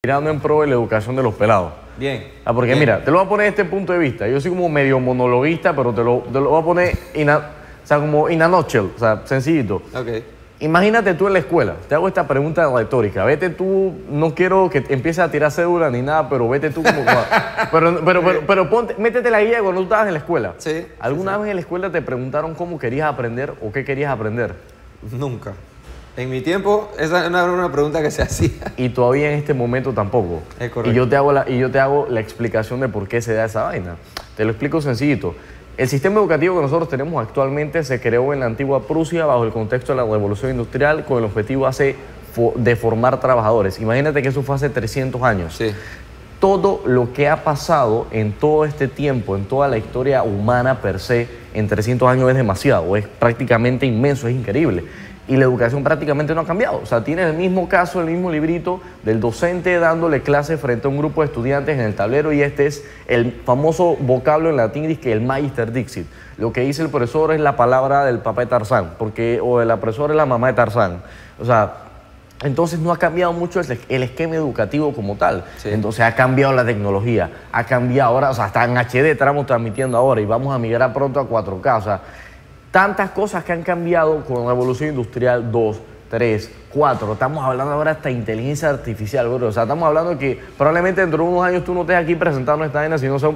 tirando en pro de la educación de los pelados. Bien. Porque bien. mira, te lo voy a poner desde este punto de vista. Yo soy como medio monologuista, pero te lo voy a poner como in a nutshell, o sea, sencillito. Ok. Imagínate tú en la escuela, te hago esta pregunta retórica. Vete tú, no quiero que empieces a tirar cédula ni nada, pero vete tú como... pero ponte, métete la guía cuando tú estabas en la escuela. Sí. ¿Alguna sí. vez en la escuela te preguntaron cómo querías aprender o qué querías aprender? Nunca. En mi tiempo, esa no era una pregunta que se hacía. Y todavía en este momento tampoco. Es correcto. Y yo te hago la explicación de por qué se da esa vaina. Te lo explico sencillito. El sistema educativo que nosotros tenemos actualmente se creó en la antigua Prusia bajo el contexto de la Revolución Industrial con el objetivo de formar trabajadores. Imagínate que eso fue hace 300 años. Sí. Todo lo que ha pasado en todo este tiempo, en toda la historia humana per se, en 300 años es demasiado, es prácticamente inmenso, es increíble. Y la educación prácticamente no ha cambiado. O sea, tiene el mismo caso, el mismo librito del docente dándole clase frente a un grupo de estudiantes en el tablero, y este es el famoso vocablo en latín, que el Magister Dixit. Lo que dice el profesor es la palabra del papá de Tarzán, o de la profesora es la mamá de Tarzán. O sea, entonces no ha cambiado mucho el esquema educativo como tal. Sí. Entonces ha cambiado la tecnología, ha cambiado ahora, o sea, hasta en HD estamos transmitiendo ahora y vamos a migrar pronto a 4K. O sea, tantas cosas que han cambiado con la revolución industrial 2, 3, 4. Estamos hablando ahora hasta inteligencia artificial, bro. O sea, estamos hablando de que probablemente dentro de unos años tú no estés aquí presentando esta vaina, sino sea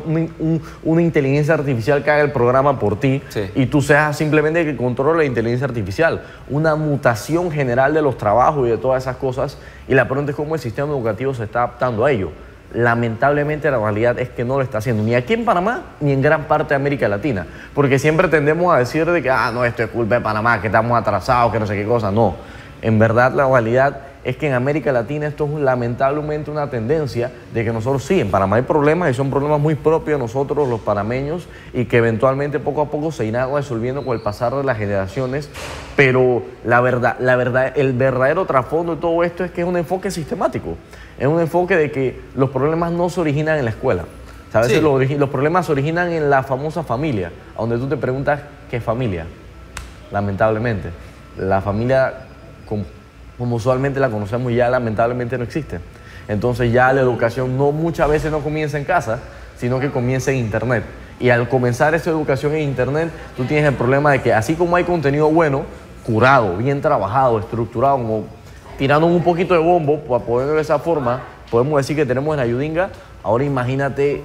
una inteligencia artificial que haga el programa por ti. Sí. Y tú seas simplemente el que controle la inteligencia artificial. Una mutación general de los trabajos y de todas esas cosas. Y la pregunta es cómo el sistema educativo se está adaptando a ello. Lamentablemente la realidad es que no lo está haciendo, ni aquí en Panamá, ni en gran parte de América Latina. Porque siempre tendemos a decir de que, no, esto es culpa de Panamá, que estamos atrasados, que no sé qué cosa. No, en verdad la realidad es que en América Latina esto es lamentablemente una tendencia de que nosotros sí, en Panamá hay problemas y son problemas muy propios de nosotros los panameños y que eventualmente poco a poco se irán resolviendo con el pasar de las generaciones, pero la verdad, el verdadero trasfondo de todo esto es que es un enfoque sistemático, es un enfoque de que los problemas no se originan en la escuela. O sea, a veces Sí. los problemas se originan en la famosa familia, donde tú te preguntas qué familia. Lamentablemente, la familia como usualmente la conocemos ya lamentablemente no existe. Entonces ya la educación muchas veces no comienza en casa, sino que comienza en internet. Y al comenzar esa educación en internet, tú tienes el problema de que así como hay contenido bueno, curado, bien trabajado, estructurado, como tirando un poquito de bombo, para ponerlo de esa forma, podemos decir que tenemos en Ayudinga. Ahora imagínate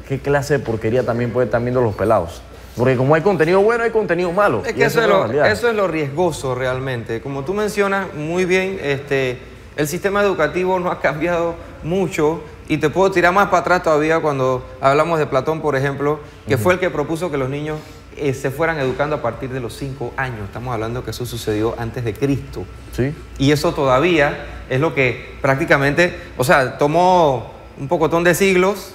qué clase de porquería también pueden estar viendo los pelados. Porque como hay contenido bueno, hay contenido malo. Es que eso es lo riesgoso realmente. Como tú mencionas muy bien, el sistema educativo no ha cambiado mucho, y te puedo tirar más para atrás todavía cuando hablamos de Platón, por ejemplo, que fue el que propuso que los niños se fueran educando a partir de los 5 años. Estamos hablando que eso sucedió antes de Cristo. Sí. Y eso todavía es lo que prácticamente, o sea, tomó un pocotón de siglos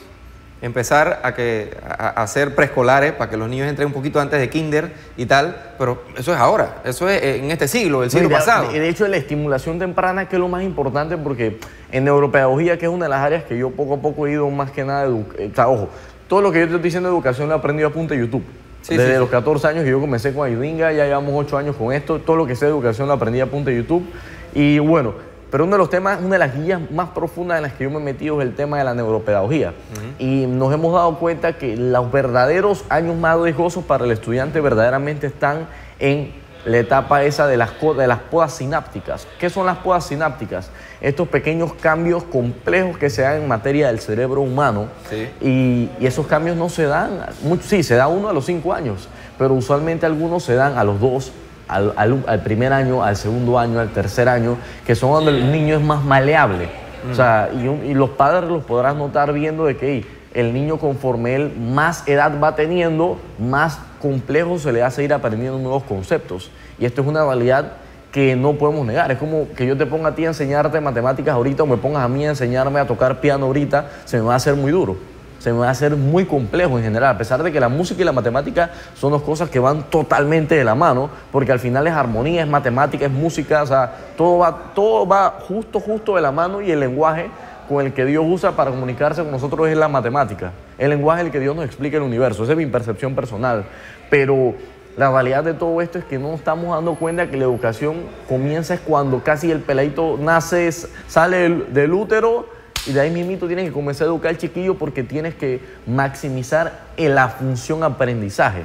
empezar a hacer preescolares para que los niños entren un poquito antes de kinder y tal, pero eso es ahora, eso es en este siglo, el siglo pasado. De hecho, la estimulación temprana, que es lo más importante, porque en neuropedagogía, que es una de las áreas que yo poco a poco he ido más que nada, o sea, ojo, todo lo que yo te estoy diciendo de educación lo he aprendido a punta de YouTube. Sí, Desde sí, los sí. 14 años que yo comencé con Ayudinga, ya llevamos 8 años con esto, todo lo que sé de educación lo aprendí a punta de YouTube. Y bueno, pero uno de los temas, una de las guías más profundas en las que yo me he metido es el tema de la neuropedagogía. Y nos hemos dado cuenta que los verdaderos años más riesgosos para el estudiante verdaderamente están en la etapa esa de las podas sinápticas. ¿Qué son las podas sinápticas? Estos pequeños cambios complejos que se dan en materia del cerebro humano. Sí. Y esos cambios no se dan, sí, se da uno a los 5 años, pero usualmente algunos se dan a los 2, al primer año, al segundo año, al tercer año, que son donde el niño es más maleable. O sea, y los padres los podrán notar viendo de que el niño, conforme él más edad va teniendo, más complejo se le hace ir aprendiendo nuevos conceptos. Y esto es una realidad que no podemos negar. Es como que yo te ponga a ti a enseñarte matemáticas ahorita o me pongas a mí a enseñarme a tocar piano ahorita, se me va a hacer muy duro. Se me va a hacer muy complejo en general, a pesar de que la música y la matemática son dos cosas que van totalmente de la mano, porque al final es armonía, es matemática, es música, o sea, todo va justo de la mano, y el lenguaje con el que Dios usa para comunicarse con nosotros es la matemática. El lenguaje es el que Dios nos explica el universo, esa es mi percepción personal. Pero La realidad de todo esto es que no nos estamos dando cuenta que la educación comienza es cuando casi el peladito nace, sale del útero y de ahí mismito tienes que comenzar a educar al chiquillo porque tienes que maximizar la función aprendizaje.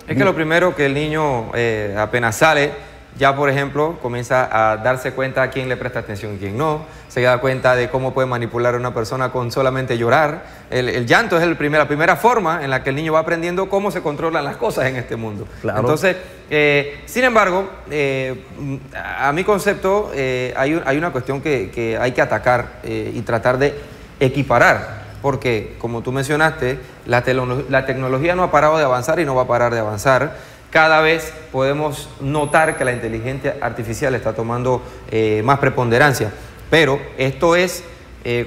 Es que lo primero que el niño apenas sale, ya por ejemplo comienza a darse cuenta a quién le presta atención y quién no, se da cuenta de cómo puede manipular a una persona con solamente llorar. El llanto es la primera forma en la que el niño va aprendiendo cómo se controlan las cosas en este mundo. Claro. Entonces, sin embargo, a mi concepto hay una cuestión que hay que atacar y tratar de equiparar. Porque, como tú mencionaste, la tecnología no ha parado de avanzar y no va a parar de avanzar. Cada vez podemos notar que la inteligencia artificial está tomando más preponderancia. Pero esto es,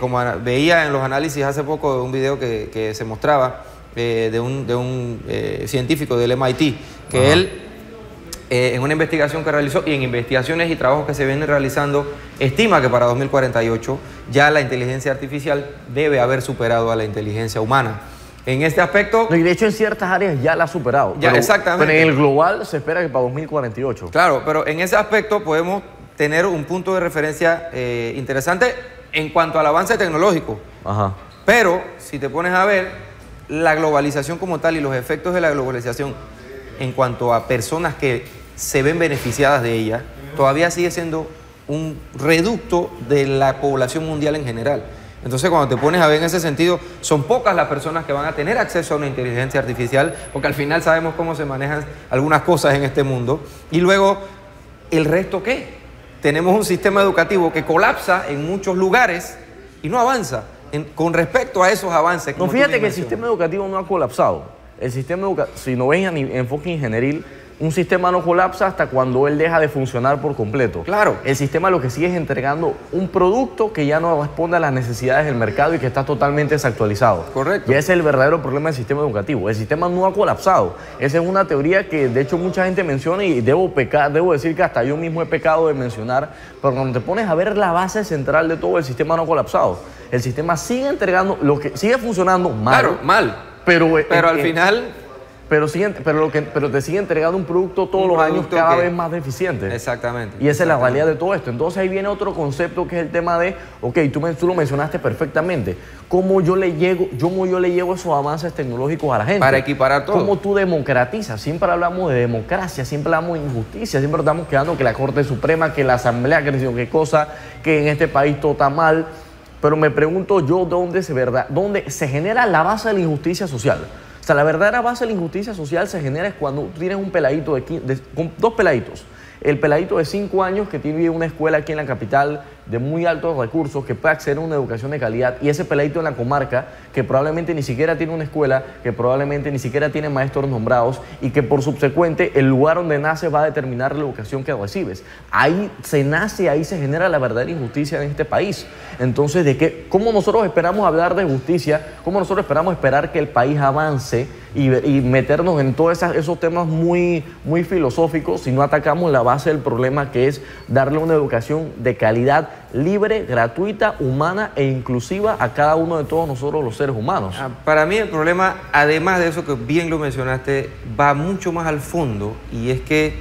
como veía en los análisis hace poco de un video que se mostraba de un científico del MIT, que él, en una investigación que realizó y en investigaciones y trabajos que se vienen realizando, estima que para 2048 ya la inteligencia artificial debe haber superado a la inteligencia humana. En este aspecto... Y de hecho en ciertas áreas ya la ha superado. Ya, exactamente. Pero en el global se espera que para 2048. Claro, pero en ese aspecto podemos tener un punto de referencia interesante en cuanto al avance tecnológico. Ajá. Pero si te pones a ver, la globalización como tal y los efectos de la globalización en cuanto a personas que se ven beneficiadas de ella, todavía sigue siendo un reducto de la población mundial en general. Entonces, cuando te pones a ver en ese sentido, son pocas las personas que van a tener acceso a una inteligencia artificial, porque al final sabemos cómo se manejan algunas cosas en este mundo. Y luego, ¿el resto qué? Tenemos un sistema educativo que colapsa en muchos lugares y no avanza con respecto a esos avances. No, fíjate que el sistema educativo no ha colapsado. El sistema educativo, si no ven en enfoque ingenieril, un sistema no colapsa hasta cuando él deja de funcionar por completo. Claro. El sistema lo que sigue es entregando un producto que ya no responde a las necesidades del mercado y que está totalmente desactualizado. Correcto. Y ese es el verdadero problema del sistema educativo. El sistema no ha colapsado. Esa es una teoría que de hecho mucha gente menciona y debo decir que hasta yo mismo he pecado de mencionar, pero cuando te pones a ver la base central de todo, el sistema no ha colapsado. El sistema sigue entregando, lo que sigue funcionando mal. Claro, mal. Pero al final... Pero te sigue entregando un producto todos los años cada vez más deficiente. Exactamente. Y esa es la realidad de todo esto. Entonces ahí viene otro concepto que es el tema de, ok, tú lo mencionaste perfectamente, cómo yo le llevo esos avances tecnológicos a la gente. Para equiparar todo. Cómo tú democratizas. Siempre hablamos de democracia, siempre hablamos de injusticia, siempre estamos quedando que la Corte Suprema, que la Asamblea, que no sé qué cosa, que en este país todo está mal. Pero me pregunto yo dónde se genera la base de la injusticia social. O sea, la verdadera base de la injusticia social se genera es cuando tú tienes un peladito con dos peladitos. El peladito de 5 años que tiene una escuela aquí en la capital de muy altos recursos, que puede acceder a una educación de calidad, y ese peladito en la comarca que probablemente ni siquiera tiene una escuela, que probablemente ni siquiera tiene maestros nombrados y que por subsecuente el lugar donde nace va a determinar la educación que recibes. Ahí se nace, ahí se genera la verdadera injusticia en este país. Entonces, ¿cómo nosotros esperamos hablar de justicia? ¿Cómo nosotros esperar que el país avance y meternos en todos esos temas muy filosóficos si no atacamos la base del problema, que es darle una educación de calidad, libre, gratuita, humana e inclusiva a cada uno de todos nosotros los seres humanos? Para mí el problema, además de eso que bien lo mencionaste, va mucho más al fondo, y es que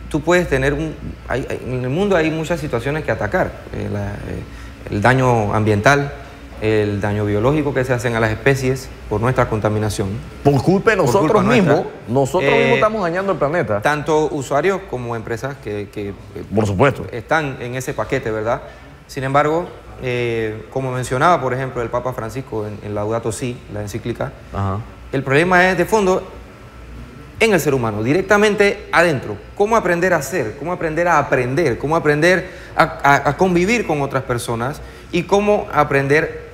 tú puedes tener en el mundo hay muchas situaciones que atacar. El daño ambiental, el daño biológico que se hacen a las especies por nuestra contaminación. Por culpa de nosotros mismos. Nosotros mismos estamos dañando el planeta. Tanto usuarios como empresas que por supuesto, están en ese paquete, ¿verdad? Sin embargo, como mencionaba, por ejemplo, el Papa Francisco en Laudato Si, la encíclica, el problema es de fondo en el ser humano, directamente adentro. Cómo aprender a hacer, cómo aprender a aprender, cómo aprender a convivir con otras personas y cómo aprender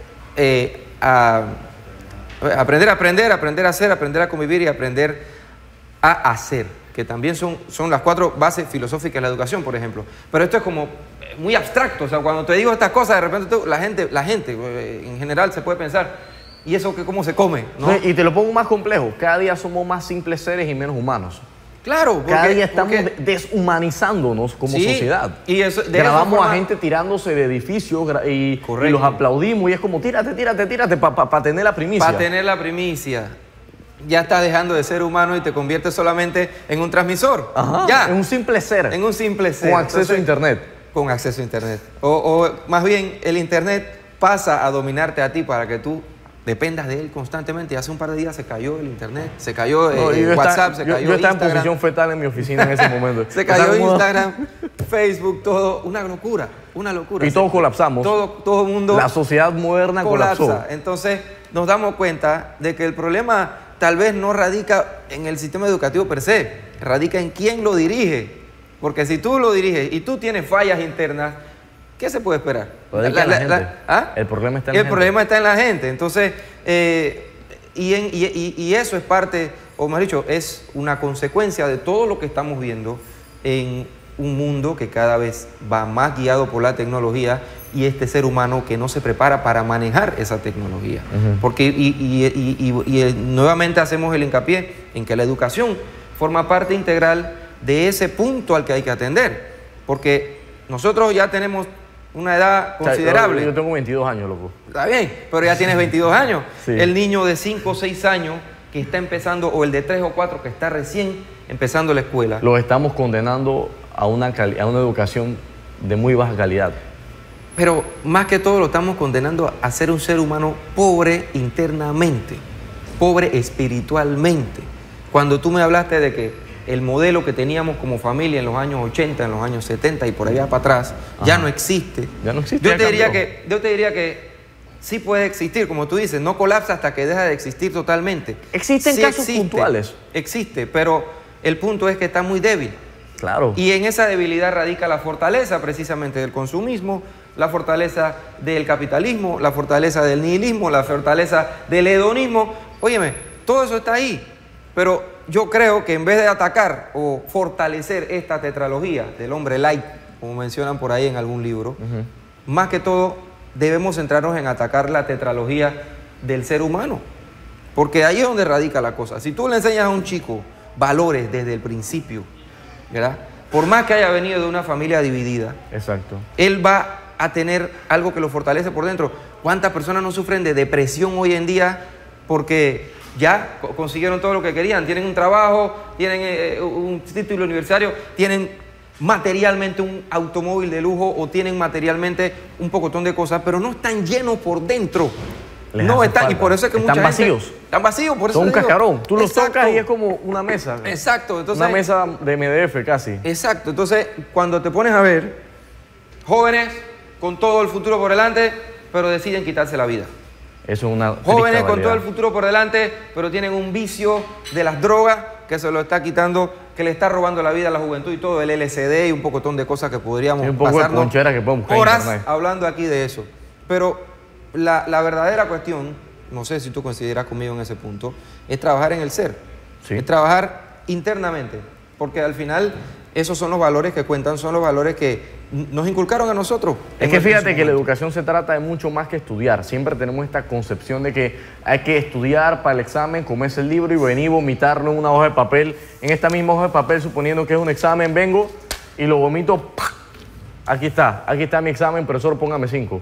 aprender a hacer, aprender a convivir y aprender a hacer, que también son las 4 bases filosóficas de la educación, por ejemplo. Pero esto es como muy abstracto. O sea, cuando te digo estas cosas, de repente la gente en general se puede pensar, ¿y eso cómo se come? ¿No? Y te lo pongo más complejo. Cada día somos más simples seres y menos humanos. Claro, cada día estamos deshumanizándonos como sociedad. Y eso, grabamos a gente tirándose de edificios y los aplaudimos y es como tírate para tener la primicia. Para tener la primicia. ya estás dejando de ser humano y te conviertes solamente en un transmisor. Ajá, ya. en un simple ser. En un simple ser. Con acceso a Internet. Con acceso a Internet. O más bien, el Internet pasa a dominarte a ti para que tú dependas de él constantemente. Y hace un par de días se cayó el Internet, se cayó WhatsApp, se cayó yo estaba Instagram. en posición fetal en mi oficina en ese momento. Se cayó Instagram, Facebook, todo. Una locura, una locura. Y todos colapsamos. Todo el mundo. La sociedad moderna colapsó. Entonces nos damos cuenta de que el problema tal vez no radica en el sistema educativo per se, radica en quién lo dirige. Porque si tú lo diriges y tú tienes fallas internas, ¿qué se puede esperar? El problema está en la gente. El problema está en la gente. Entonces, y eso es parte, o mejor dicho, es una consecuencia de todo lo que estamos viendo en un mundo que cada vez va más guiado por la tecnología y este ser humano que no se prepara para manejar esa tecnología. Porque, nuevamente hacemos el hincapié en que la educación forma parte integral de ese punto al que hay que atender. Porque nosotros ya tenemos una edad considerable. Yo tengo 22 años, loco. Está bien, pero ya tienes 22 años. Sí. El niño de 5 o 6 años que está empezando, o el de 3 o 4 que está recién empezando la escuela. Los estamos condenando a una educación de muy baja calidad. Pero más que todo lo estamos condenando a ser un ser humano pobre internamente, pobre espiritualmente. Cuando tú me hablaste de que el modelo que teníamos como familia en los años 80, en los años 70 y por allá para atrás, ya no existe. Ya no existe. Yo te diría que sí puede existir, como tú dices, no colapsa hasta que deja de existir totalmente. Existen sí casos puntuales. Existe, pero el punto es que está muy débil. Claro. Y en esa debilidad radica la fortaleza precisamente del consumismo, la fortaleza del capitalismo, la fortaleza del nihilismo, la fortaleza del hedonismo. Óyeme, todo eso está ahí, pero yo creo que en vez de atacar o fortalecer esta tetralogía del hombre light, como mencionan por ahí en algún libro, más que todo debemos centrarnos en atacar la tetralogía del ser humano, porque ahí es donde radica la cosa. Si tú le enseñas a un chico valores desde el principio, ¿verdad? Por más que haya venido de una familia dividida, exacto, él va a tener algo que lo fortalece por dentro. ¿Cuántas personas no sufren de depresión hoy en día porque ya consiguieron todo lo que querían? Tienen un trabajo, tienen un título universitario, tienen materialmente un automóvil de lujo o tienen materialmente un pocotón de cosas, pero no están llenos por dentro. No están, y por eso es que están vacíos. Están vacíos, por eso son un digo, cascarón. Tú los exacto, tocas y es como una mesa. Exacto. Entonces, una mesa de MDF casi. Exacto. Entonces, cuando te pones a ver jóvenes con todo el futuro por delante, pero deciden quitarse la vida. Eso es una jóvenes con todo el futuro por delante, pero tienen un vicio de las drogas que se lo está quitando, que le está robando la vida a la juventud y todo, el LSD y un pocotón de cosas que podríamos un poco pasarnos de ponchera que podemos buscar horas en internet. hablando aquí de eso. Pero la verdadera cuestión, no sé si tú coincidirás conmigo en ese punto, es trabajar en el ser, sí, es trabajar internamente, porque al final esos son los valores que cuentan, son los valores que nos inculcaron a nosotros. Es que fíjate que la educación se trata de mucho más que estudiar. Siempre tenemos esta concepción de que hay que estudiar para el examen, comerse el libro y venir a vomitarlo en una hoja de papel. En esta misma hoja de papel, suponiendo que es un examen, vengo y lo vomito. ¡Pah! Aquí está mi examen, profesor, póngame 5.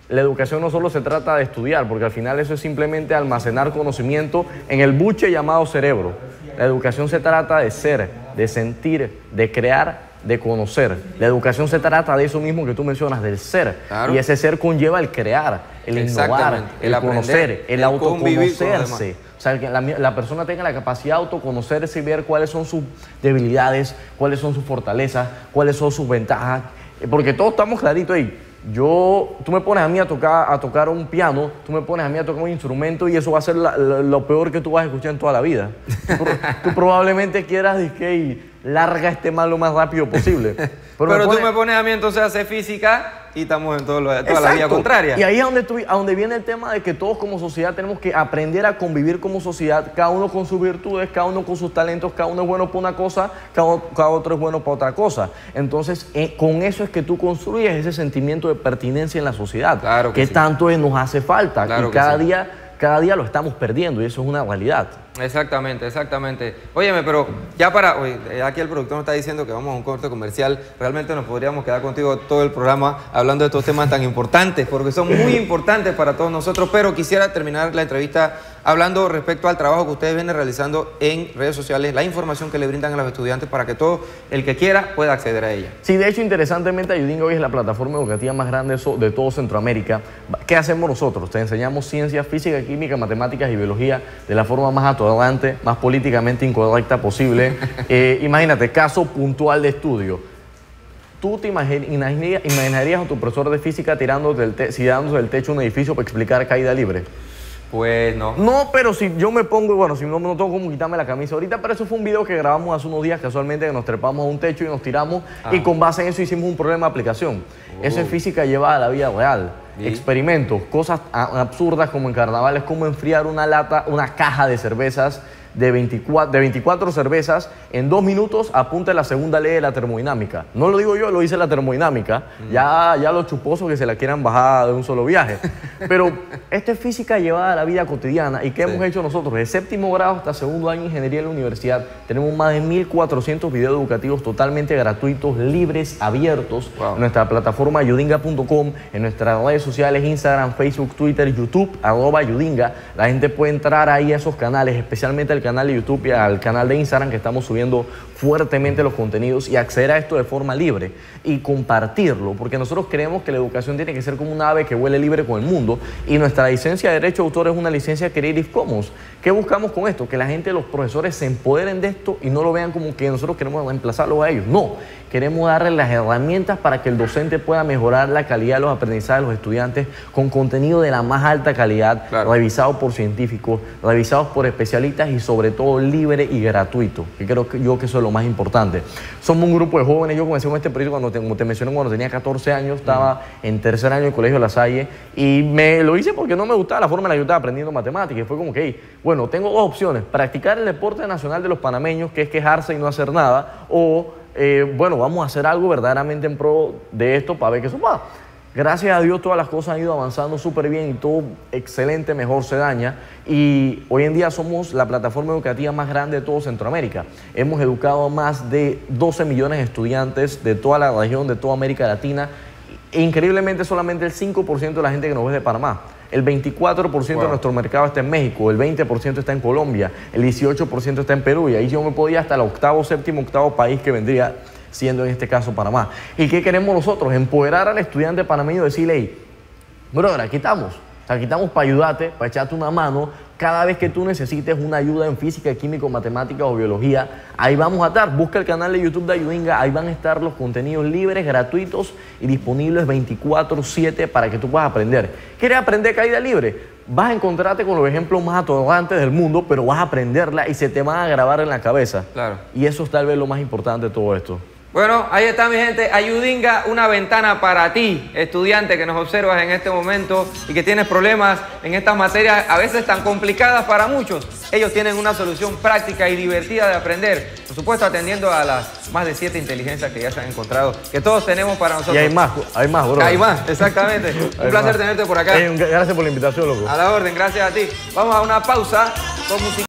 La educación no solo se trata de estudiar, porque al final eso es simplemente almacenar conocimiento en el buche llamado cerebro. La educación se trata de ser, de sentir, de crear, de conocer. La educación se trata de eso mismo que tú mencionas, del ser. Claro. Y ese ser conlleva el crear, el innovar, el conocer, el autoconocerse. O sea, que la persona tenga la capacidad de autoconocerse y ver cuáles son sus debilidades, cuáles son sus fortalezas, cuáles son sus ventajas. Porque todos estamos claritos ahí. Tú me pones a mí a tocar un piano, tú me pones a mí a tocar un instrumento y eso va a ser lo peor que tú vas a escuchar en toda la vida. Tú probablemente quieras y larga este mal lo más rápido posible. Pero tú me pones a mí entonces a hacer física y estamos en toda la vía contraria. Y ahí es a donde viene el tema de que todos como sociedad tenemos que aprender a convivir como sociedad, cada uno con sus virtudes, cada uno con sus talentos, cada uno es bueno para una cosa, cada otro es bueno para otra cosa. Entonces, con eso es que tú construyes ese sentimiento de pertinencia en la sociedad, claro que sí, tanto nos hace falta, claro, y cada día lo estamos perdiendo y eso es una realidad. Exactamente, exactamente. Óyeme, pero aquí el productor nos está diciendo que vamos a un corte comercial. Realmente nos podríamos quedar contigo todo el programa hablando de estos temas tan importantes, porque son muy importantes para todos nosotros, pero quisiera terminar la entrevista hablando respecto al trabajo que ustedes vienen realizando en redes sociales, la información que le brindan a los estudiantes para que todo el que quiera pueda acceder a ella. Sí, de hecho, interesantemente, Ayudinga hoy es la plataforma educativa más grande de todo Centroamérica. ¿Qué hacemos nosotros? Te enseñamos ciencia, física, química, matemáticas y biología de la forma más adelante, más políticamente incorrecta posible. Imagínate, caso puntual de estudio. ¿Tú te imaginarías a tu profesor de física tirándose del techo de un edificio para explicar caída libre? Pues no. No, pero si yo me pongo, bueno, si no tengo como quitarme la camisa ahorita, pero eso fue un video que grabamos hace unos días casualmente, que nos trepamos a un techo y nos tiramos y con base en eso hicimos un problema de aplicación. Eso es física llevada a la vida real. ¿Sí? Experimentos, cosas absurdas como en carnavales, como enfriar una caja de cervezas de 24 cervezas en 2 minutos, apunta la segunda ley de la termodinámica. No lo digo yo, lo dice la termodinámica. Ya los chuposos que se la quieran bajar de un solo viaje. Pero esto es física llevada a la vida cotidiana. ¿Y qué hemos hecho nosotros? De séptimo grado hasta segundo año de ingeniería en la universidad, tenemos más de 1.400 videos educativos totalmente gratuitos, libres, abiertos, en nuestra plataforma ayudinga.com, en nuestras redes sociales, Instagram, Facebook, Twitter, YouTube, @Ayudinga. La gente puede entrar ahí a esos canales, especialmente al canal de YouTube y al canal de Instagram, que estamos subiendo fuertemente los contenidos, y acceder a esto de forma libre y compartirlo, porque nosotros creemos que la educación tiene que ser como un ave que vuele libre con el mundo, y nuestra licencia de Derecho de Autor es una licencia Creative Commons. ¿Qué buscamos con esto? Que la gente, los profesores, se empoderen de esto y no lo vean como que nosotros queremos reemplazarlos a ellos. No, queremos darles las herramientas para que el docente pueda mejorar la calidad de los aprendizajes de los estudiantes con contenido de la más alta calidad, revisado por científicos, revisados por especialistas y sobre todo libre y gratuito, que creo que eso es lo más importante. Somos un grupo de jóvenes. Yo comencé con este proyecto como te mencioné, cuando tenía 14 años, estaba en tercer año del Colegio La Salle, y lo hice porque no me gustaba la forma en la que yo estaba aprendiendo matemáticas, y fue como que, bueno, tengo 2 opciones: practicar el deporte nacional de los panameños, que es quejarse y no hacer nada, o bueno, vamos a hacer algo verdaderamente en pro de esto para ver qué eso pasa. Gracias a Dios todas las cosas han ido avanzando súper bien y todo excelente, mejor se daña, y hoy en día somos la plataforma educativa más grande de todo Centroamérica. Hemos educado a más de 12 millones de estudiantes de toda la región, de toda América Latina, e increíblemente solamente el 5% de la gente que nos ve es de Panamá. El 24% de nuestro mercado está en México, el 20% está en Colombia, el 18% está en Perú, y ahí yo me podía hasta el séptimo, octavo país que vendría siendo en este caso Panamá. ¿Y qué queremos nosotros? Empoderar al estudiante panameño y decirle, hey, brother, aquí estamos para ayudarte, para echarte una mano. Cada vez que tú necesites una ayuda en física, química, matemáticas o biología, ahí vamos a estar. Busca el canal de YouTube de Ayudinga, ahí van a estar los contenidos libres, gratuitos y disponibles 24/7 para que tú puedas aprender. ¿Quieres aprender caída libre? Vas a encontrarte con los ejemplos más atorrantes del mundo, pero vas a aprenderla y se te van a grabar en la cabeza. Claro. Y eso es tal vez lo más importante de todo esto. Bueno, ahí está, mi gente. Ayudinga, una ventana para ti, estudiante que nos observas en este momento y que tienes problemas en estas materias a veces tan complicadas para muchos. Ellos tienen una solución práctica y divertida de aprender. Por supuesto, atendiendo a las más de 7 inteligencias que ya se han encontrado, que todos tenemos para nosotros. Y hay más, bro. Hay más, exactamente. Un placer tenerte por acá. Gracias por la invitación, loco. A la orden, gracias a ti. Vamos a una pausa con música.